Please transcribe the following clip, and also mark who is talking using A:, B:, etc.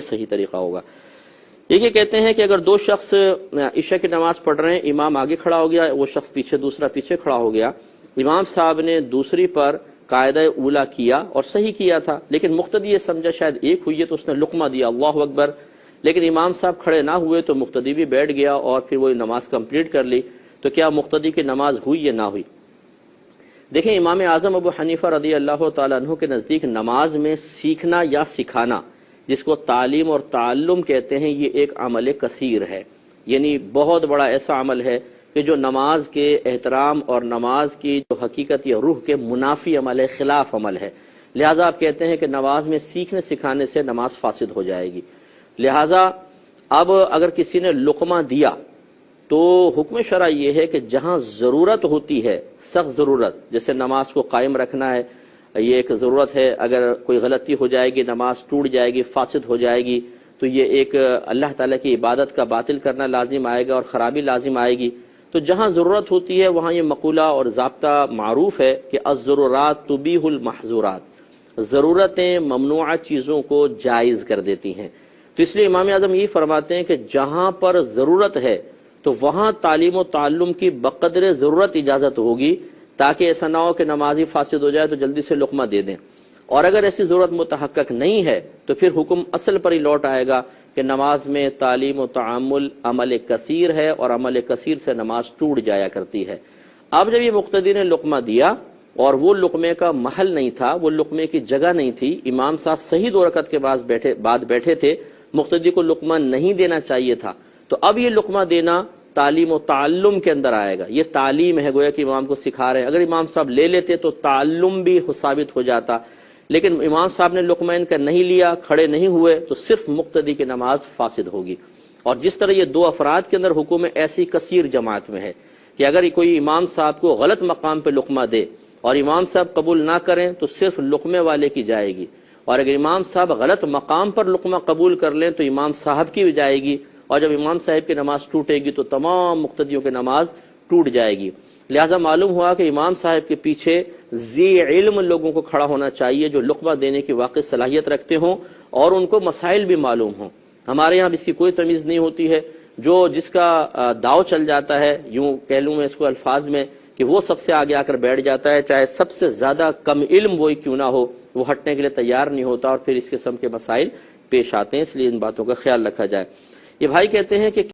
A: یہ صحیح طریقہ ہوگا۔ یہ کہتے ہیں کہ اگر دو شخص عشاء کی نماز پڑھ رہے ہیں، امام آگے کھڑا ہو گیا، وہ شخص پیچھے، دوسرا پیچھے کھڑا ہو گیا، امام صاحب نے دوسری پر قاعدہ اولا کیا اور صحیح کیا تھا، لیکن مقتدی یہ سمجھا شاید ایک ہوئی ہے تو اس نے لقمہ دیا، اللہ اکبر، لیکن امام صاحب کھڑے نہ ہوئے تو مقتدی بھی بیٹھ گیا اور پھر وہ نماز کمپلیٹ کر لی، تو کیا مقتدی کی نماز ہوئی یا نہ ہوئی؟ دیکھیں، امام اعظم ابو حنیفہ رضی اللہ تعالیٰ عنہ کے نزدیک نماز میں سیکھنا یا سکھانا، جس کو تعلیم اور تعلم کہتے ہیں، یہ ایک عمل کثیر ہے، یعنی بہت بڑا ایسا عمل ہے کہ جو نماز کے احترام اور نماز کی جو حقیقت یا روح کے منافی عمل ہے، خلاف عمل ہے۔ لہٰذا آپ کہتے ہیں کہ نماز میں سیکھنے سکھانے سے نماز فاسد ہو جائے گی۔ لہٰذا اب اگر کسی نے لقمہ دیا تو حکم شرع یہ ہے کہ جہاں ضرورت ہوتی ہے، سخت ضرورت، جیسے نماز کو قائم رکھنا ہے، یہ ایک ضرورت ہے، اگر کوئی غلطی ہو جائے گی، نماز ٹوٹ جائے گی، فاسد ہو جائے گی، تو یہ ایک اللہ تعالیٰ کی عبادت کا باطل کرنا لازم آئے گا اور خرابی لازم آئے گی۔ تو جہاں ضرورت ہوتی ہے وہاں یہ مقولہ اور ضابطہ معروف ہے کہ الضرورات تبیح المحظورات، ضرورتیں ممنوعہ چیزوں کو جائز کر دیتی ہیں۔ تو اس لیے امام اعظم یہ فرماتے ہیں کہ جہاں پر ضرورت ہے تو وہاں تعلیم و تعلم کی بقدر ضرورت اجازت ہوگی، تاکہ ایسا نہ ہو کہ نمازی فاسد ہو جائے تو جلدی سے لقمہ دے دیں، اور اگر ایسی ضرورت متحقق نہیں ہے تو پھر حکم اصل پر ہی لوٹ آئے گا کہ نماز میں تعلیم و تعامل عمل کثیر ہے، اور عمل کثیر سے نماز ٹوٹ جایا کرتی ہے۔ اب جب یہ مقتدی نے لقمہ دیا اور وہ لقمے کا محل نہیں تھا، وہ لقمے کی جگہ نہیں تھی، امام صاحب صحیح 2 رکعت کے بعد بیٹھے تھے، مقتدی کو لقمہ نہیں دینا چاہیے تھا، تو اب یہ لقمہ دینا تعلیم و تعلم کے اندر آئے گا۔ یہ تعلیم ہے، گویا کہ امام کو سکھا رہے ہیں۔ اگر امام صاحب لے لیتے تو تعلم بھی ثابت ہو جاتا، لیکن امام صاحب نے لقمہ ان کا نہیں لیا، کھڑے نہیں ہوئے، تو صرف مقتدی کی نماز فاسد ہوگی۔ اور جس طرح یہ 2 افراد کے اندر حکم ہے، ایسی کثیر جماعت میں ہے کہ اگر کوئی امام صاحب کو غلط مقام پہ لقمہ دے اور امام صاحب قبول نہ کریں تو صرف لقمے والے کی جائے گی، اور اگر امام صاحب غلط مقام پر لقمہ قبول کر لیں تو امام صاحب کی بھی جائے گی، اور جب امام صاحب کی نماز ٹوٹے گی تو تمام مقتدیوں کی نماز ٹوٹ جائے گی۔ لہٰذا معلوم ہوا کہ امام صاحب کے پیچھے ذی علم لوگوں کو کھڑا ہونا چاہیے، جو لقمہ دینے کی واقعی صلاحیت رکھتے ہوں اور ان کو مسائل بھی معلوم ہوں۔ ہمارے یہاں اس کی کوئی تمیز نہیں ہوتی ہے، جس کا داؤ چل جاتا ہے، یوں کہہ لوں میں اس کو الفاظ میں، کہ وہ سب سے آگے آ کر بیٹھ جاتا ہے، چاہے سب سے زیادہ کم علم وہی کیوں نہ ہو، وہ ہٹنے کے لیے تیار نہیں ہوتا، اور پھر اس قسم کے مسائل پیش آتے ہیں۔ اس لیے ان باتوں کا خیال رکھا جائے۔ یہ بھائی کہتے ہیں کہ